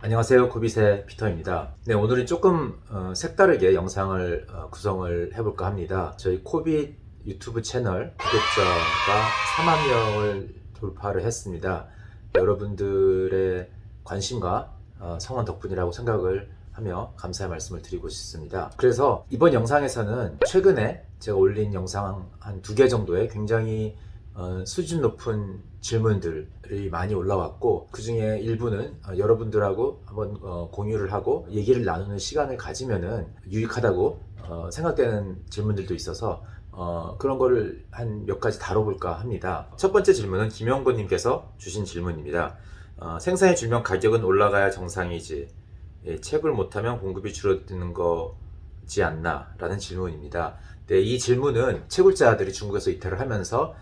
안녕하세요. 고비세 피터입니다. 네, 오늘은 조금 색다르게 영상을 구성을 해볼까 합니다. 저희 코빗 유튜브 채널 구독자가 4만 명을 돌파를 했습니다. 여러분들의 관심과 성원 덕분이라고 생각을 하며 감사의 말씀을 드리고 싶습니다. 그래서 이번 영상에서는 최근에 제가 올린 영상 한 2개 정도의 굉장히 수준 높은 질문들이 많이 올라왔고, 그 중에 일부는 여러분들하고 한번 공유를 하고 얘기를 나누는 시간을 가지면은 유익하다고 생각되는 질문들도 있어서 그런 거를 한 몇 가지 다뤄볼까 합니다. 첫 번째 질문은 김영곤님께서 주신 질문입니다. 생산해 주면 가격은 올라가야 정상이지, 채굴 못하면 공급이 줄어드는 거지 않나? 라는 질문입니다. 네, 이 질문은 채굴자들이 중국에서 이탈을 하면서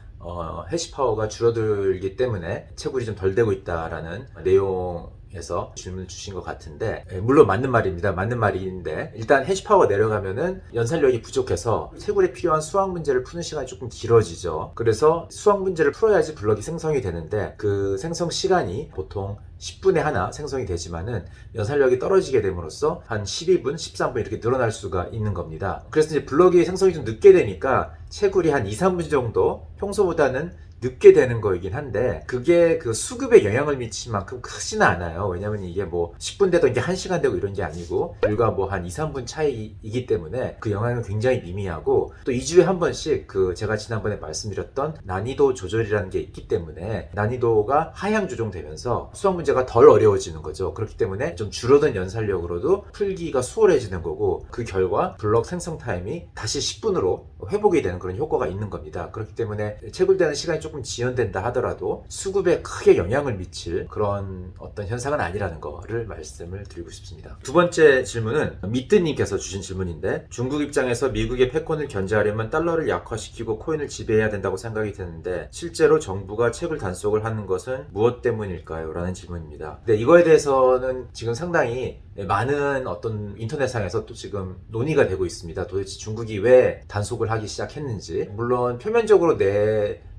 해시파워가 줄어들기 때문에 채굴이 좀 덜 되고 있다라는 내용에서 질문을 주신 것 같은데, 물론 맞는 말입니다. 맞는 말인데, 일단 해시파워가 내려가면은 연산력이 부족해서 채굴에 필요한 수학 문제를 푸는 시간이 조금 길어지죠. 그래서 수학 문제를 풀어야지 블럭이 생성이 되는데, 그 생성 시간이 보통 10분에 하나 생성이 되지만은 연산력이 떨어지게 됨으로써 한 12분, 13분 이렇게 늘어날 수가 있는 겁니다. 그래서 이제 블럭이 생성이 좀 늦게 되니까 채굴이 한 2, 3분 정도 평소보다는 늦게 되는 거이긴 한데, 그게 그 수급에 영향을 미칠 만큼 크지는 않아요. 왜냐면 이게 뭐 10분 되도 이게 1시간 되고 이런 게 아니고 불과 뭐 한 2, 3분 차이이기 때문에 그 영향은 굉장히 미미하고, 또 2주에 한 번씩 그 제가 지난번에 말씀드렸던 난이도 조절이라는 게 있기 때문에 난이도가 하향 조정되면서 수학 문제가 덜 어려워지는 거죠. 그렇기 때문에 좀 줄어든 연산력으로도 풀기가 수월해지는 거고, 그 결과 블럭 생성 타임이 다시 10분으로 회복이 되는 그런 효과가 있는 겁니다. 그렇기 때문에 채굴되는 시간이 조금 지연된다 하더라도 수급에 크게 영향을 미칠 그런 어떤 현상은 아니라는 거를 말씀을 드리고 싶습니다. 두 번째 질문은 미뜨님께서 주신 질문인데, 중국 입장에서 미국의 패권을 견제하려면 달러를 약화시키고 코인을 지배해야 된다고 생각이 드는데 실제로 정부가 채굴 단속을 하는 것은 무엇 때문일까요? 라는 질문입니다. 근데 이거에 대해서는 지금 상당히 많은 어떤 인터넷상에서 또 지금 논의가 되고 있습니다. 도대체 중국이 왜 단속을 하기 시작했는지. 물론 표면적으로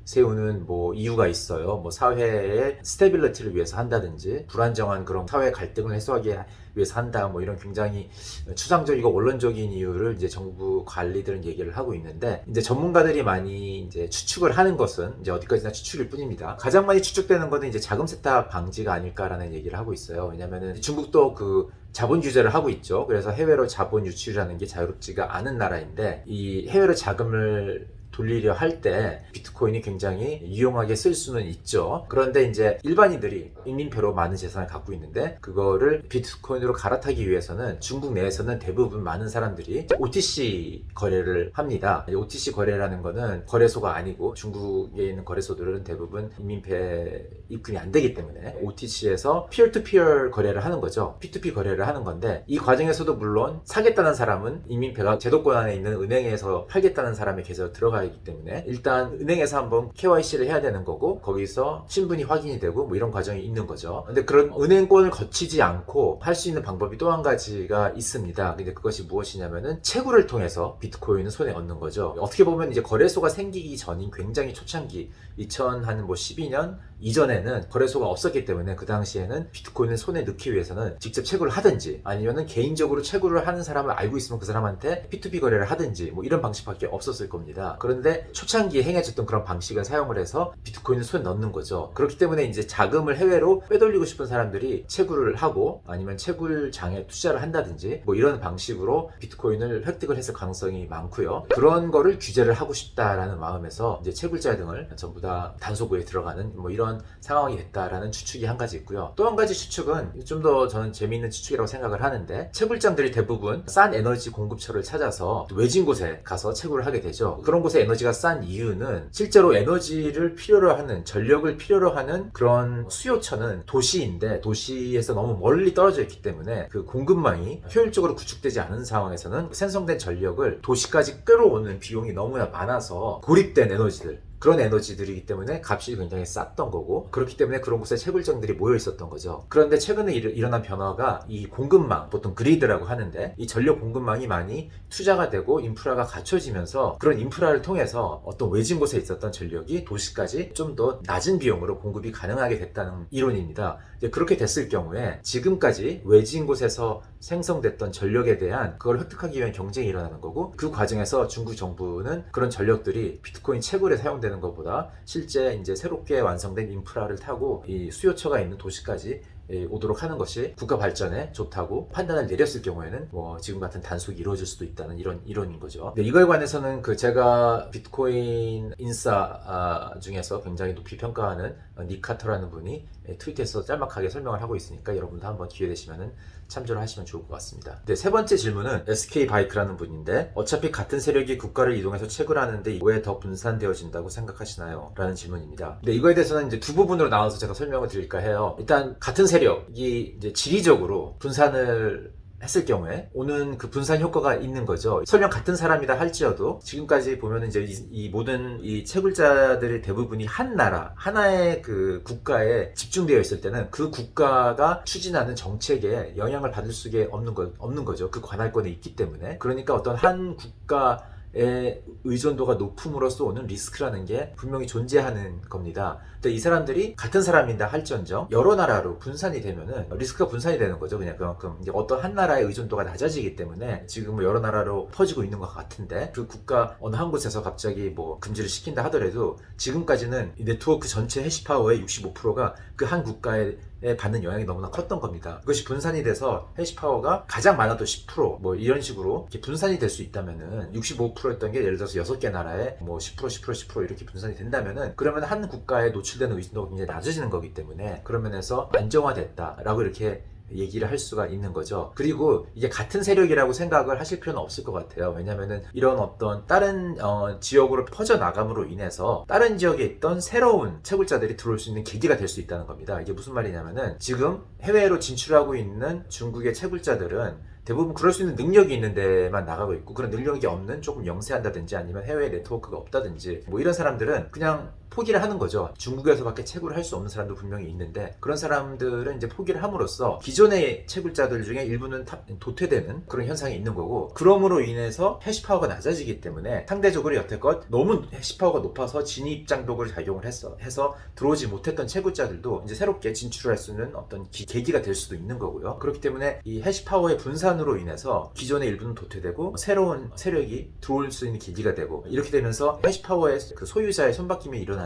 세우는 뭐 이유가 있어요. 뭐 사회의 스테빌리티를 위해서 한다든지, 불안정한 그런 사회 갈등을 해소하기 위해서 한다, 뭐 이런 굉장히 추상적이고 원론적인 이유를 이제 정부 관리들은 얘기를 하고 있는데, 이제 전문가들이 많이 이제 추측을 하는 것은 이제 어디까지나 추측일 뿐입니다. 가장 많이 추측되는 것은 이제 자금 세탁 방지가 아닐까라는 얘기를 하고 있어요. 왜냐면은 중국도 그 자본 규제를 하고 있죠. 그래서 해외로 자본 유출이라는 게 자유롭지가 않은 나라인데, 이 해외로 자금을 돌리려 할 때 비트코인이 굉장히 유용하게 쓸 수는 있죠. 그런데 이제 일반인들이 인민폐로 많은 재산을 갖고 있는데, 그거를 비트코인으로 갈아타기 위해서는 중국 내에서는 대부분 많은 사람들이 OTC 거래를 합니다. OTC 거래라는 거는 거래소가 아니고, 중국에 있는 거래소들은 대부분 인민폐 입금이 안 되기 때문에 OTC에서 피어2피어 거래를 하는 거죠. P2P 거래를 하는 건데, 이 과정에서도 물론 사겠다는 사람은 인민폐가 제도권 안에 있는 은행에서 팔겠다는 사람의 계좌로 들어가 있기 때문에 일단 은행에서 한번 KYC를 해야 되는 거고, 거기서 신분이 확인이 되고 뭐 이런 과정이 있는 거죠. 근데 그런 은행권을 거치지 않고 할 수 있는 방법이 또 한 가지가 있습니다. 근데 그것이 무엇이냐면은 채굴을 통해서 비트코인을 손에 얻는 거죠. 어떻게 보면 이제 거래소가 생기기 전인 굉장히 초창기 2012년 이전에는 거래소가 없었기 때문에 그 당시에는 비트코인을 손에 넣기 위해서는 직접 채굴을 하든지, 아니면은 개인적으로 채굴을 하는 사람을 알고 있으면 그 사람한테 P2P 거래를 하든지 뭐 이런 방식밖에 없었을 겁니다. 그런데 초창기에 행해졌던 그런 방식을 사용을 해서 비트코인을 손에 넣는 거죠. 그렇기 때문에 이제 자금을 해외로 빼돌리고 싶은 사람들이 채굴을 하고, 아니면 채굴장에 투자를 한다든지 뭐 이런 방식으로 비트코인을 획득을 했을 가능성이 많고요. 그런 거를 규제를 하고 싶다라는 마음에서 이제 채굴자 등을 전부 다 단속부에 들어가는 뭐 이런 상황이 됐다라는 추측이 한 가지 있고요. 또 한 가지 추측은 좀 더 저는 재미있는 추측이라고 생각을 하는데, 채굴장들이 대부분 싼 에너지 공급처를 찾아서 외진 곳에 가서 채굴을 하게 되죠. 그런 곳에 에너지가 싼 이유는 실제로 에너지를 필요로 하는, 전력을 필요로 하는 그런 수요처는 도시인데, 도시에서 너무 멀리 떨어져 있기 때문에 그 공급망이 효율적으로 구축되지 않은 상황에서는 생성된 전력을 도시까지 끌어오는 비용이 너무나 많아서 고립된 에너지들, 그런 에너지들이기 때문에 값이 굉장히 쌌던 거고, 그렇기 때문에 그런 곳에 채굴장들이 모여 있었던 거죠. 그런데 최근에 일어난 변화가 이 공급망, 보통 그리드라고 하는데 이 전력 공급망이 많이 투자가 되고 인프라가 갖춰지면서 그런 인프라를 통해서 어떤 외진 곳에 있었던 전력이 도시까지 좀 더 낮은 비용으로 공급이 가능하게 됐다는 이론입니다. 그렇게 됐을 경우에 지금까지 외진 곳에서 생성됐던 전력에 대한 그걸 획득하기 위한 경쟁이 일어나는 거고, 그 과정에서 중국 정부는 그런 전력들이 비트코인 채굴에 사용되는 것보다 실제 이제 새롭게 완성된 인프라를 타고 이 수요처가 있는 도시까지 오도록 하는 것이 국가 발전에 좋다고 판단을 내렸을 경우에는 뭐 지금 같은 단속이 이루어질 수도 있다는 이런 이론인 거죠. 이거에 관해서는 제가 비트코인 인싸 중에서 굉장히 높이 평가하는 닉 카터라는 분이 트위터에서 짤막하게 설명을 하고 있으니까 여러분도 한번 기회 되시면 참조를 하시면 좋을 것 같습니다. 세 번째 질문은 SK 바이크라는 분인데, 어차피 같은 세력이 국가를 이동해서 채굴하는데 왜 더 분산되어진다고 생각하시나요? 라는 질문입니다. 이거에 대해서는 이제 두 부분으로 나눠서 제가 설명을 드릴까 해요. 일단 같은 세력이 이제 지리적으로 분산을 했을 경우에 오는 그 분산 효과가 있는 거죠. 설령 같은 사람이라 할지어도 지금까지 보면 이제 이 모든 이 채굴자들의 대부분이 한 나라, 하나의 그 국가에 집중되어 있을 때는 그 국가가 추진하는 정책에 영향을 받을 수가 없는 거죠. 그 관할권에 있기 때문에. 그러니까 어떤 한 국가의 의존도가 높음으로써 오는 리스크라는 게 분명히 존재하는 겁니다. 근데 이 사람들이 같은 사람이다 할지언정 여러 나라로 분산이 되면은 리스크가 분산이 되는 거죠. 그냥 그만큼 이제 어떤 한 나라의 의존도가 낮아지기 때문에 지금 여러 나라로 퍼지고 있는 것 같은데, 그 국가 어느 한 곳에서 갑자기 뭐 금지를 시킨다 하더라도 지금까지는 이 네트워크 전체 해시파워의 65%가 그 한 국가에 받는 영향이 너무나 컸던 겁니다. 그것이 분산이 돼서 해시파워가 가장 많아도 10% 뭐 이런 식으로 이렇게 분산이 될 수 있다면은 65%였던 게 예를 들어서 6개 나라에 뭐 10% 이렇게 분산이 된다면은, 그러면 한 국가에 노출되는 의존도가 굉장히 낮아지는 거기 때문에 그런 면에서 안정화됐다라고 이렇게 얘기를 할 수가 있는 거죠. 그리고 이게 같은 세력이라고 생각을 하실 필요는 없을 것 같아요. 왜냐면은 이런 어떤 다른 지역으로 퍼져나감으로 인해서 다른 지역에 있던 새로운 채굴자들이 들어올 수 있는 계기가 될 수 있다는 겁니다. 이게 무슨 말이냐면은 지금 해외로 진출하고 있는 중국의 채굴자들은 대부분 그럴 수 있는 능력이 있는 데만 나가고 있고, 그런 능력이 없는 조금 영세한다든지 아니면 해외 네트워크가 없다든지 뭐 이런 사람들은 그냥 포기를 하는 거죠. 중국에서밖에 채굴을 할 수 없는 사람도 분명히 있는데, 그런 사람들은 이제 포기를 함으로써 기존의 채굴자들 중에 일부는 도태되는 그런 현상이 있는 거고, 그럼으로 인해서 해시파워가 낮아지기 때문에 상대적으로 여태껏 너무 해시파워가 높아서 진입장벽을 작용을 해서 들어오지 못했던 채굴자들도 이제 새롭게 진출할 수 있는 어떤 계기가 될 수도 있는 거고요. 그렇기 때문에 이 해시파워의 분산으로 인해서 기존의 일부는 도태되고 새로운 세력이 들어올 수 있는 계기가 되고, 이렇게 되면서 해시파워의 그 소유자의 손바뀜이 일어나는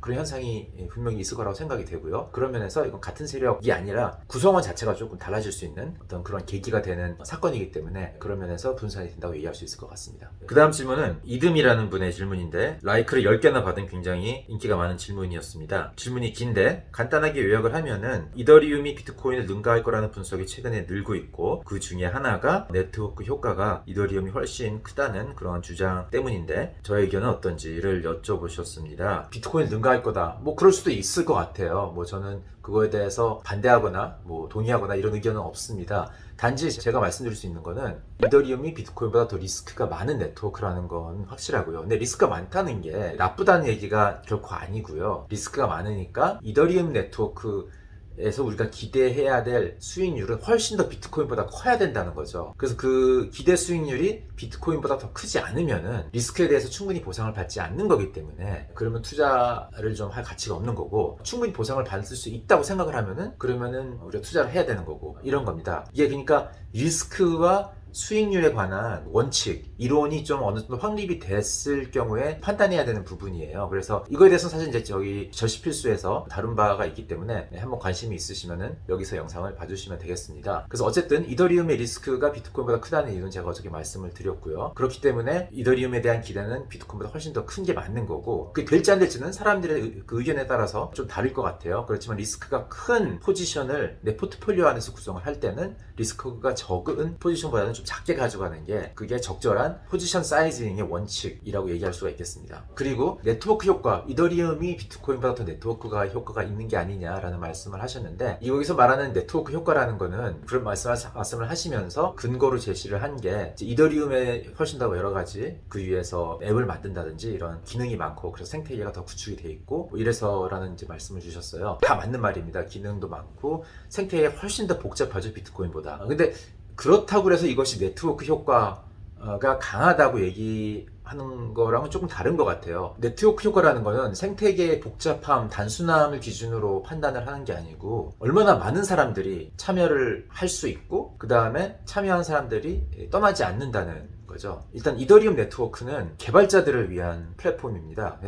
그런 현상이 분명히 있을 거라고 생각이 되고요. 그런 면에서 이건 같은 세력이 아니라 구성원 자체가 조금 달라질 수 있는 어떤 그런 계기가 되는 사건이기 때문에 그런 면에서 분산이 된다고 얘기할 수 있을 것 같습니다. 그 다음 질문은 이듬이라는 분의 질문인데, 라이크를 10개나 받은 굉장히 인기가 많은 질문이었습니다. 질문이 긴데 간단하게 요약을 하면은 이더리움이 비트코인을 능가할 거라는 분석이 최근에 늘고 있고, 그 중에 하나가 네트워크 효과가 이더리움이 훨씬 크다는 그런 주장 때문인데 저의 의견은 어떤지를 여쭤보셨습니다. 비트코인 능가할 거다, 뭐 그럴 수도 있을 것 같아요. 뭐 저는 그거에 대해서 반대하거나 뭐 동의하거나 이런 의견은 없습니다. 단지 제가 말씀드릴 수 있는 거는 이더리움이 비트코인보다 더 리스크가 많은 네트워크라는 건 확실하고요. 근데 리스크가 많다는 게 나쁘다는 얘기가 결코 아니고요. 리스크가 많으니까 이더리움 네트워크에서 우리가 기대해야 될 수익률은 훨씬 더 비트코인보다 커야 된다는 거죠. 그래서 그 기대 수익률이 비트코인보다 더 크지 않으면은 리스크에 대해서 충분히 보상을 받지 않는 거기 때문에, 그러면 투자를 좀 할 가치가 없는 거고, 충분히 보상을 받을 수 있다고 생각을 하면은 그러면은 우리가 투자를 해야 되는 거고, 이런 겁니다. 이게 그러니까 리스크와 수익률에 관한 원칙, 이론이 좀 어느 정도 확립이 됐을 경우에 판단해야 되는 부분이에요. 그래서 이거에 대해서 사실 이제 저희 저시필수에서 다룬 바가 있기 때문에 한번 관심이 있으시면은 여기서 영상을 봐주시면 되겠습니다. 그래서 어쨌든 이더리움의 리스크가 비트코인보다 크다는 이유는 제가 어저께 말씀을 드렸고요. 그렇기 때문에 이더리움에 대한 기대는 비트코인보다 훨씬 더 큰 게 맞는 거고, 그게 될지 안 될지는 사람들의 그 의견에 따라서 좀 다를 것 같아요. 그렇지만 리스크가 큰 포지션을 내 포트폴리오 안에서 구성을 할 때는 리스크가 적은 포지션보다는 좀 좀 작게 가져가는 게 그게 적절한 포지션 사이징의 원칙이라고 얘기할 수가 있겠습니다. 그리고 네트워크 효과, 이더리움이 비트코인보다 더 네트워크가 효과가 있는 게 아니냐라는 말씀을 하셨는데, 여기서 말하는 네트워크 효과라는 거는 그런 말씀을 하시면서 근거로 제시를 한 게 이더리움에 훨씬 더 여러 가지 그 위에서 앱을 만든다든지 이런 기능이 많고 그래서 생태계가 더 구축이 돼 있고 뭐 이래서라는 이제 말씀을 주셨어요. 다 맞는 말입니다. 기능도 많고 생태계가 훨씬 더 복잡하죠, 비트코인보다. 근데 그렇다고 해서 이것이 네트워크 효과가 강하다고 얘기하는 거랑은 조금 다른 것 같아요. 네트워크 효과라는 거는 생태계의 복잡함, 단순함을 기준으로 판단을 하는 게 아니고 얼마나 많은 사람들이 참여를 할 수 있고 그 다음에 참여한 사람들이 떠나지 않는다는 거죠. 일단 이더리움 네트워크는 개발자들을 위한 플랫폼입니다.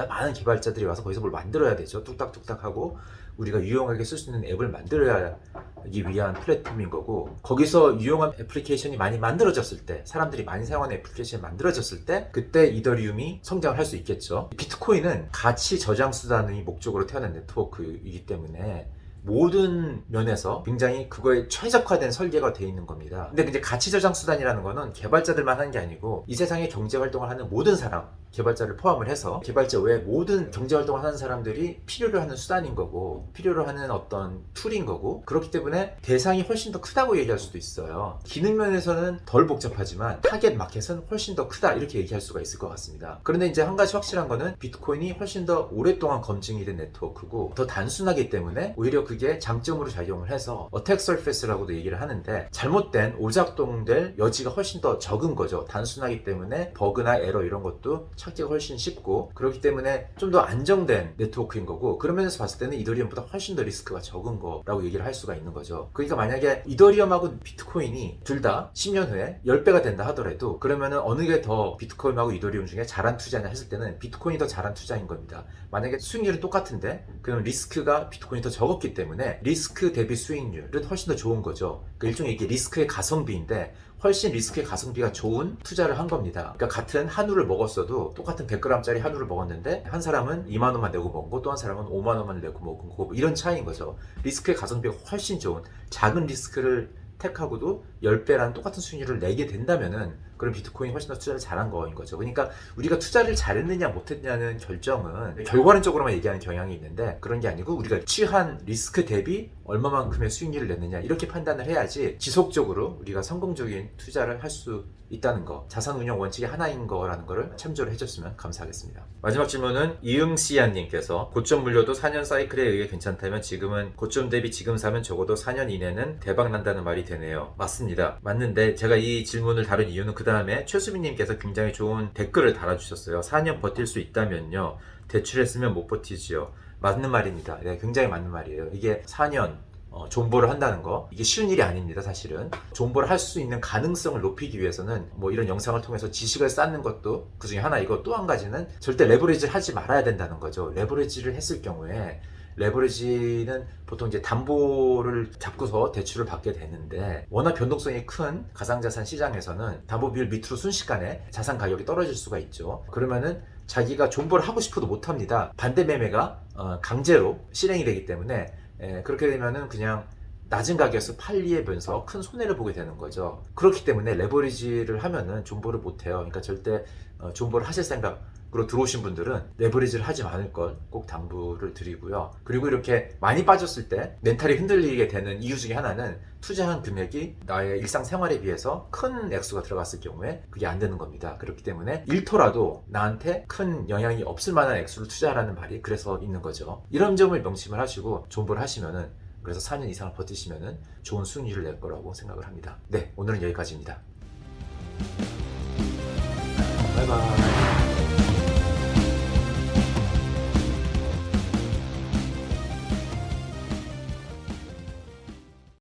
많은 개발자들이 와서 거기서 뭘 만들어야 되죠. 뚝딱뚝딱 하고 우리가 유용하게 쓸 수 있는 앱을 만들기 위한 플랫폼인 거고, 거기서 유용한 애플리케이션이 많이 만들어졌을 때, 사람들이 많이 사용하는 애플리케이션이 만들어졌을 때 그때 이더리움이 성장을 할 수 있겠죠. 비트코인은 가치 저장 수단의 목적으로 태어난 네트워크이기 때문에 모든 면에서 굉장히 그거에 최적화된 설계가 되어 있는 겁니다. 근데 이제 가치 저장 수단이라는 거는 개발자들만 하는 게 아니고 이 세상에 경제 활동을 하는 모든 사람, 개발자를 포함을 해서 개발자 외에 모든 경제 활동을 하는 사람들이 필요로 하는 수단인 거고 필요로 하는 어떤 툴인 거고, 그렇기 때문에 대상이 훨씬 더 크다고 얘기할 수도 있어요. 기능 면에서는 덜 복잡하지만 타겟 마켓은 훨씬 더 크다, 이렇게 얘기할 수가 있을 것 같습니다. 그런데 이제 한 가지 확실한 거는 비트코인이 훨씬 더 오랫동안 검증이 된 네트워크고 더 단순하기 때문에 오히려 그게 장점으로 작용을 해서 어택 서페스라고도 얘기를 하는데, 잘못된 오작동될 여지가 훨씬 더 적은 거죠. 단순하기 때문에 버그나 에러 이런 것도 찾기가 훨씬 쉽고, 그렇기 때문에 좀 더 안정된 네트워크인 거고, 그런 면에서 봤을 때는 이더리움보다 훨씬 더 리스크가 적은 거라고 얘기를 할 수가 있는 거죠. 그러니까 만약에 이더리움하고 비트코인이 둘 다 10년 후에 10배가 된다 하더라도 그러면은 어느 게 더 비트코인하고 이더리움 중에 잘한 투자냐 했을 때는 비트코인이 더 잘한 투자인 겁니다. 만약에 수익률은 똑같은데 그럼 리스크가 비트코인이 더 적었기 때문에 리스크 대비 수익률은 훨씬 더 좋은 거죠. 그러니까 일종의 이게 리스크의 가성비인데 훨씬 리스크의 가성비가 좋은 투자를 한 겁니다. 그러니까 같은 한우를 먹었어도 똑같은 100g짜리 한우를 먹었는데 한 사람은 2만 원만 내고 먹은 거, 또 한 사람은 5만 원만 내고 먹은 거, 이런 차이인 거죠. 리스크의 가성비가 훨씬 좋은, 작은 리스크를 택하고도 10배라는 똑같은 수익률을 내게 된다면은 그럼 비트코인이 훨씬 더 투자를 잘한 거인 거죠. 그러니까 우리가 투자를 잘했느냐 못했느냐는 결정은 결과론적으로만 얘기하는 경향이 있는데, 그런 게 아니고 우리가 취한 리스크 대비 얼마만큼의 수익률을 냈느냐, 이렇게 판단을 해야지 지속적으로 우리가 성공적인 투자를 할 수 있다는 거, 자산운용 원칙의 하나인 거라는 거를 참조를 해줬으면 감사하겠습니다. 마지막 질문은 이응시안님께서 고점 물려도 4년 사이클에 의해 괜찮다면 지금은 고점 대비 지금 사면 적어도 4년 이내는 대박 난다는 말이 되네요. 맞습니다. 맞는데 제가 이 질문을 다룬 이유는 그 다음에 최수빈님께서 굉장히 좋은 댓글을 달아주셨어요. 4년 버틸 수 있다면요, 대출했으면 못 버티지요. 맞는 말입니다. 네, 굉장히 맞는 말이에요. 이게 4년 존버를 한다는 거, 이게 쉬운 일이 아닙니다. 사실은 존버를 할 수 있는 가능성을 높이기 위해서는 뭐 이런 영상을 통해서 지식을 쌓는 것도 그 중에 하나이고, 또 한 가지는 절대 레버리지를 하지 말아야 된다는 거죠. 레버리지를 했을 경우에, 레버리지는 보통 이제 담보를 잡고서 대출을 받게 되는데, 워낙 변동성이 큰 가상자산 시장에서는 담보 비율 밑으로 순식간에 자산 가격이 떨어질 수가 있죠. 그러면은 자기가 존버를 하고 싶어도 못합니다. 반대 매매가 강제로 실행이 되기 때문에 그렇게 되면은 그냥 낮은 가격에서 팔리면서 큰 손해를 보게 되는 거죠. 그렇기 때문에 레버리지를 하면은 존버를 못해요. 그러니까 절대 존버를 하실 생각으로 들어오신 분들은 레버리지를 하지 않을 걸 꼭 당부를 드리고요. 그리고 이렇게 많이 빠졌을 때 멘탈이 흔들리게 되는 이유 중에 하나는 투자한 금액이 나의 일상생활에 비해서 큰 액수가 들어갔을 경우에 그게 안 되는 겁니다. 그렇기 때문에 1토라도 나한테 큰 영향이 없을 만한 액수를 투자하라는 말이 그래서 있는 거죠. 이런 점을 명심을 하시고 존버를 하시면은, 그래서 4년 이상을 버티시면은 좋은 수익률을 낼 거라고 생각을 합니다. 네, 오늘은 여기까지입니다. 바이바이.